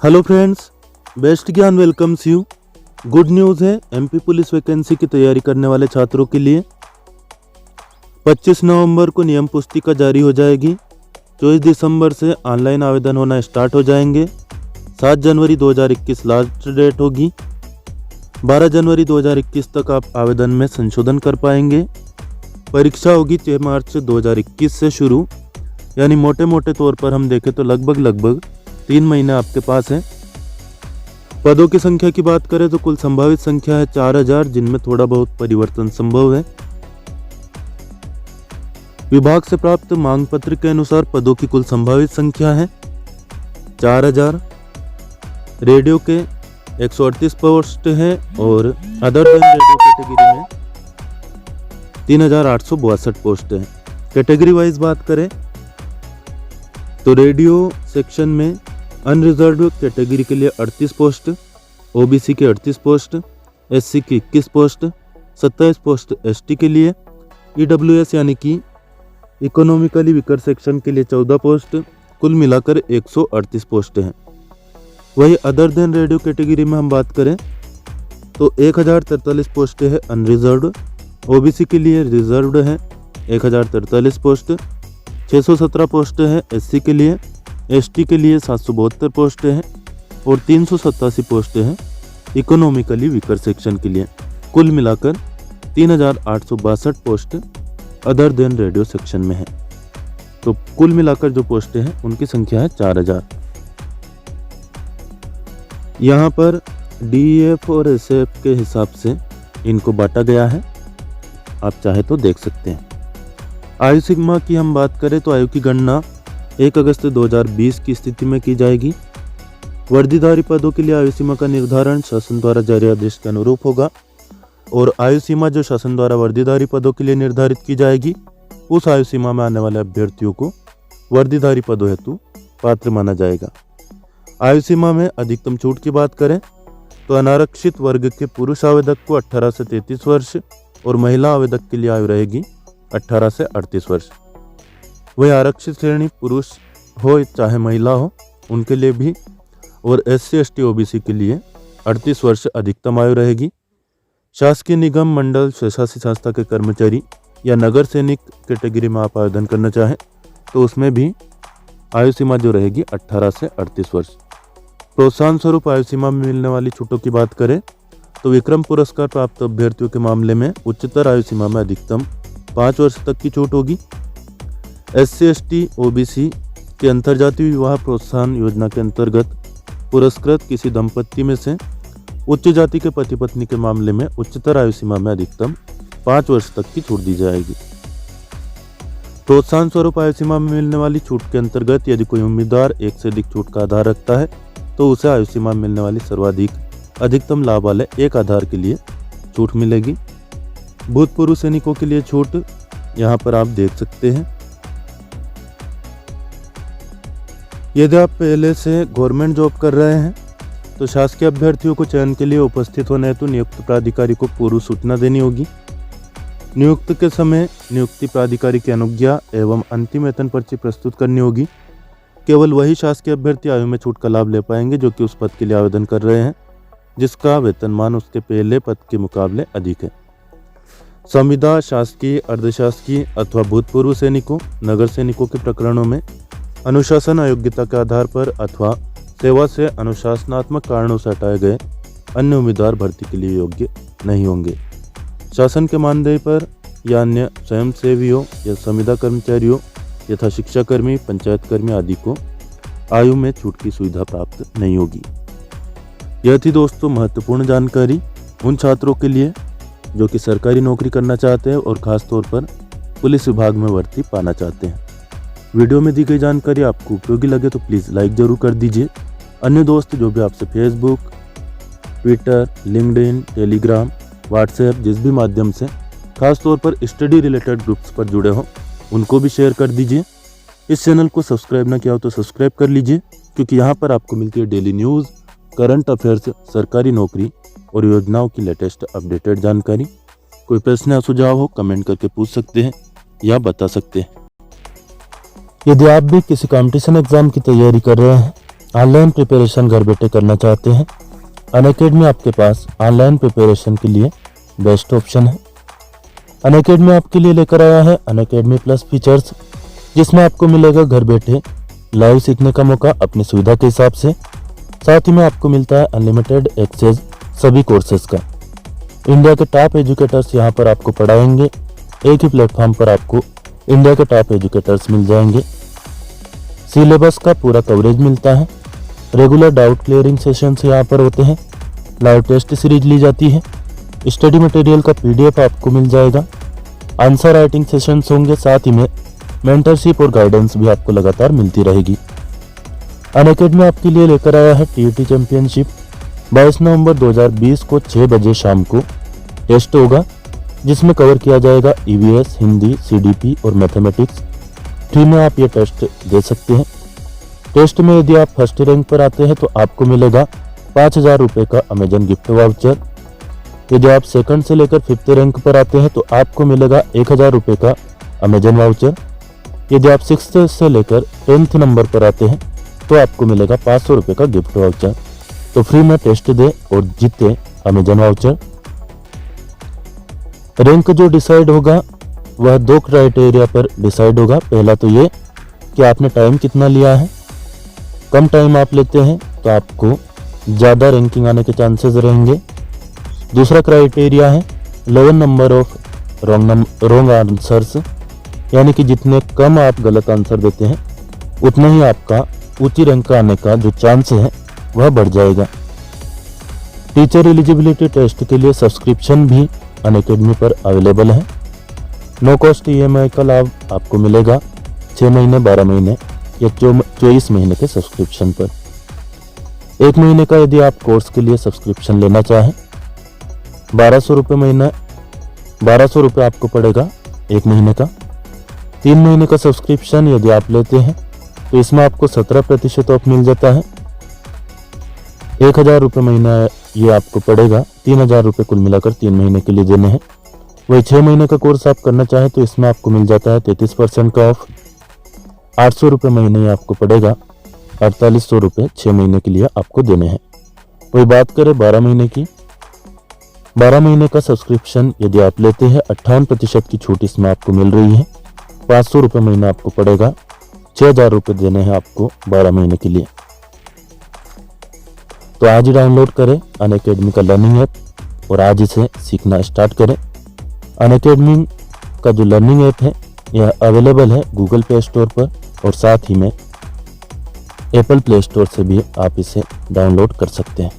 Hello friends, best ज्ञान welcomes you. Good news है MP police vacancy की तैयारी करने वाले छात्रों के लिए 25 नवंबर को नियम पुस्तिका जारी हो जाएगी। 24 दिसंबर से ऑनलाइन आवेदन होना स्टार्ट हो जाएंगे। 7 जनवरी 2021 लास्ट डेट होगी। 12 जनवरी 2021 तक आप आवेदन में संशोधन कर पाएंगे। परीक्षा होगी 6 मार्च 2021 से शुरू, यानी मोटे मोटे तौर पर हम देखें तो लगभग 3 महीने आपके पास है। पदों की संख्या की बात करें तो कुल संभावित संख्या है 4000, जिनमें थोड़ा बहुत परिवर्तन संभव है। विभाग से प्राप्त मांग पत्र के अनुसार पदों की कुल संभावित संख्या है 4000। रेडियो के 138 पोस्ट है और अदर देन रेडियो कैटेगरी में 3862 पोस्ट है। कैटेगरी वाइज बात करें तो रेडियो सेक्शन में अनरिजर्व्ड कैटेगरी के लिए 38 पोस्ट, ओबीसी के 38 पोस्ट, एससी की 21 पोस्ट, 27 पोस्ट एसटी के लिए, ईडब्ल्यूएस यानी कि इकोनॉमिकली वीकर सेक्शन के लिए 14 पोस्ट, कुल मिलाकर 138 पोस्ट हैं। वही अदर देन रेडियो कैटेगरी में हम बात करें तो 1043 पोस्ट है अनरिजर्व्ड, ओबीसी के लिए रिजर्व्ड है 1043 पोस्ट, 617 पोस्ट है एससी के लिए, एसटी के लिए 772 पोस्ट हैं और 387 पोस्ट हैं इकोनॉमिकली वीकर सेक्शन के लिए। कुल मिलाकर 3862 post other than radio section में है। तो कुल मिलाकर जो पोस्टें हैं उनकी संख्या है 4000। यहाँ पर डीएफ और एसएफ के हिसाब से इनको बांटा गया है, आप चाहे तो देख सकते हैं। आयु सीमा की हम बात करें तो आयु की गणना 1 अगस्त 2020 की स्थिति में की जाएगी। वर्दीधारी पदों के लिए आयु सीमा का निर्धारण शासन द्वारा जारी आदेश के अनुरूप होगा और आयु सीमा जो शासन द्वारा वर्दीधारी पदों के लिए निर्धारित की जाएगी, उस आयु सीमा में आने वाले अभ्यर्थियों को वर्दीधारी पदों हेतु पात्र माना जाएगा। आयु सीमा में अधिकतम छूट की बात करें तो अनारक्षित वर्ग के पुरुष आवेदक को 18 से 33 वर्ष और महिला आवेदक के लिए आयु रहेगी 18 से 38 वर्ष। वही आरक्षित श्रेणी पुरुष हो चाहे महिला हो उनके लिए भी और एससी एसटी ओबीसी के लिए 38 वर्ष अधिकतम आयु रहेगी। शासकीय निगम मंडल स्वशासी संस्था के कर्मचारी या नगर सैनिक कैटेगरी में आप आवेदन करना चाहें तो उसमें भी आयु सीमा जो रहेगी 18 से 38 वर्ष। प्रोत्साहन स्वरूप आयु सीमा में मिलने वाली छूटों की बात करें तो विक्रम पुरस्कार प्राप्त अभ्यर्थियों के मामले में उच्चतर आयु सीमा में अधिकतम 5 वर्ष तक की छूट होगी। एससी एसटी ओबीसी के अंतर्जातीय विवाह प्रोत्साहन योजना के अंतर्गत पुरस्कृत किसी दंपत्ति में से उच्च जाति के पति पत्नी के मामले में उच्चतर आयु सीमा में अधिकतम 5 वर्ष तक की छूट दी जाएगी। प्रोत्साहन स्वरूप आयु सीमा में मिलने वाली छूट के अंतर्गत यदि कोई उम्मीदवार एक से अधिक छूट का आधार रखता है तो उसे आयु सीमा में मिलने वाली सर्वाधिक अधिकतम लाभ वाले एक आधार के लिए छूट मिलेगी। भूतपूर्व सैनिकों के लिए छूट यहाँ पर आप देख सकते हैं। यदि आप पहले से गवर्नमेंट जॉब कर रहे हैं तो शासकीय अभ्यर्थियों को चयन के लिए उपस्थित होने हेतु नियुक्त प्राधिकारी को पूर्व सूचना देनी होगी। नियुक्त के समय नियुक्ति प्राधिकारी की अनुज्ञा एवं अंतिम वेतन पर्ची प्रस्तुत करनी होगी। केवल वही शासकीय अभ्यर्थी आयु में छूट का लाभ ले पाएंगे जो कि उस पद के लिए आवेदन कर रहे हैं जिसका वेतनमान उसके पहले पद के मुकाबले अधिक है। संविदा, शासकीय, अर्धशासकीय अथवा भूतपूर्व सैनिकों, नगर सैनिकों के प्रकरणों में अनुशासन अयोग्यता के आधार पर अथवा सेवा से अनुशासनात्मक कारणों से हटाए गए अन्य उम्मीदवार भर्ती के लिए योग्य नहीं होंगे। शासन के मानदेय पर या अन्य स्वयंसेवियों या संविदा कर्मचारियों यथा शिक्षाकर्मी, पंचायत कर्मी आदि को आयु में छूट की सुविधा प्राप्त नहीं होगी। यह थी दोस्तों महत्वपूर्ण जानकारी उन छात्रों के लिए जो कि सरकारी नौकरी करना चाहते हैं और खास तौर पर पुलिस विभाग में भर्ती पाना चाहते हैं। वीडियो में दी गई जानकारी आपको उपयोगी लगे तो प्लीज़ लाइक ज़रूर कर दीजिए। अन्य दोस्त जो भी आपसे Facebook, Twitter, LinkedIn, Telegram, WhatsApp जिस भी माध्यम से खास तौर पर स्टडी रिलेटेड ग्रुप्स पर जुड़े हों उनको भी शेयर कर दीजिए। इस चैनल को सब्सक्राइब ना किया हो तो सब्सक्राइब कर लीजिए क्योंकि यहाँ पर आपको मिलती है डेली न्यूज़, करंट अफेयर्स, सरकारी नौकरी और योजनाओं की लेटेस्ट अपडेटेड जानकारी। कोई प्रश्न या सुझाव हो कमेंट करके पूछ सकते हैं या बता सकते हैं। यदि आप भी किसी कंपटीशन एग्जाम की तैयारी कर रहे हैं, ऑनलाइन प्रिपरेशन घर बैठे करना चाहते हैं, अनअकैडमी आपके पास ऑनलाइन प्रिपरेशन के लिए बेस्ट ऑप्शन है। अनअकैडमी आपके लिए लेकर आया है अनअकैडमी प्लस फीचर्स, जिसमें आपको मिलेगा घर बैठे लाइव सीखने का मौका अपनी सुविधा के हिसाब से। साथ ही में आपको मिलता है अनलिमिटेड एक्सेस सभी कोर्सेज का। इंडिया के टॉप एजुकेटर्स यहाँ पर आपको पढ़ाएंगे। एक ही प्लेटफॉर्म पर आपको इंडिया के टॉप एजुकेटर्स मिल जाएंगे। सिलेबस का पूरा कवरेज मिलता है। रेगुलर डाउट क्लियरिंग सेशंस यहाँ पर होते हैं। लाइव टेस्ट सीरीज ली जाती है। स्टडी मटेरियल का PDF आपको मिल जाएगा। आंसर राइटिंग सेशंस होंगे। साथ ही में मेंटरशिप और गाइडेंस भी आपको लगातार मिलती रहेगी। अनअकैडमी आपके लिए लेकर आया है TET चैंपियनशिप। 22 नवंबर 2020 को 6 बजे शाम को टेस्ट होगा, जिसमें कवर किया जाएगा EVS, हिंदी, CDP और मैथमेटिक्स। फ्री में आप ये टेस्ट दे सकते हैं। टेस्ट में यदि आप फर्स्ट रैंक पर आते हैं तो आपको मिलेगा 5000 रुपये का अमेजन गिफ्ट वाउचर। यदि आप सेकंड से लेकर 5th रैंक पर आते हैं तो आपको मिलेगा 1000 रुपये का अमेजन वाउचर। यदि आप 6th से लेकर 10th नंबर पर आते हैं तो आपको मिलेगा 500 रुपये का गिफ्ट वाउचर। तो फ्री में टेस्ट दे और जीते अमेजन वाउचर। रैंक जो डिसाइड होगा वह 2 क्राइटेरिया पर डिसाइड होगा। पहला तो ये कि आपने टाइम कितना लिया है। कम टाइम आप लेते हैं तो आपको ज़्यादा रैंकिंग आने के चांसेस रहेंगे। दूसरा क्राइटेरिया है lower number of wrong answers, यानी कि जितने कम आप गलत आंसर देते हैं उतना ही आपका ऊंची रैंक आने का जो चांस है वह बढ़ जाएगा। टीचर एलिजिबिलिटी टेस्ट के लिए सब्सक्रिप्शन भी अनअकैडमी पर अवेलेबल है। नो कॉस्ट EMI का लाभ आपको मिलेगा 6 महीने, 12 महीने या 24 महीने के सब्सक्रिप्शन पर। 1 महीने का यदि आप कोर्स के लिए सब्सक्रिप्शन लेना चाहें 1200 रुपये महीना, 1200 रुपये आपको पड़ेगा 1 महीने का। 3 महीने का सब्सक्रिप्शन यदि आप लेते हैं तो इसमें आपको 17% ऑफ मिल जाता है। 1000 रुपये महीना ये आपको पड़ेगा। 3000 रुपये कुल मिलाकर 3 महीने के लिए देने हैं। वही 6 महीने का कोर्स आप करना चाहें तो इसमें आपको मिल जाता है 33% का ऑफ। 800 रुपये महीने आपको पड़ेगा। 4800 रुपये 6 महीने के लिए आपको देने हैं। वही बात करें 12 महीने की, 12 महीने का सब्सक्रिप्शन यदि आप लेते हैं 58% की छूट इसमें आपको मिल रही है। 500 रुपये महीना आपको पड़ेगा। 6000 रुपये देने हैं आपको 12 महीने के लिए। तो आज ही डाउनलोड करें अनअकैडमी का लर्निंग ऐप और आज इसे सीखना स्टार्ट करें। अनअकैडमी का जो लर्निंग ऐप है यह अवेलेबल है गूगल प्ले स्टोर पर और साथ ही में एप्पल प्ले स्टोर से भी आप इसे डाउनलोड कर सकते हैं।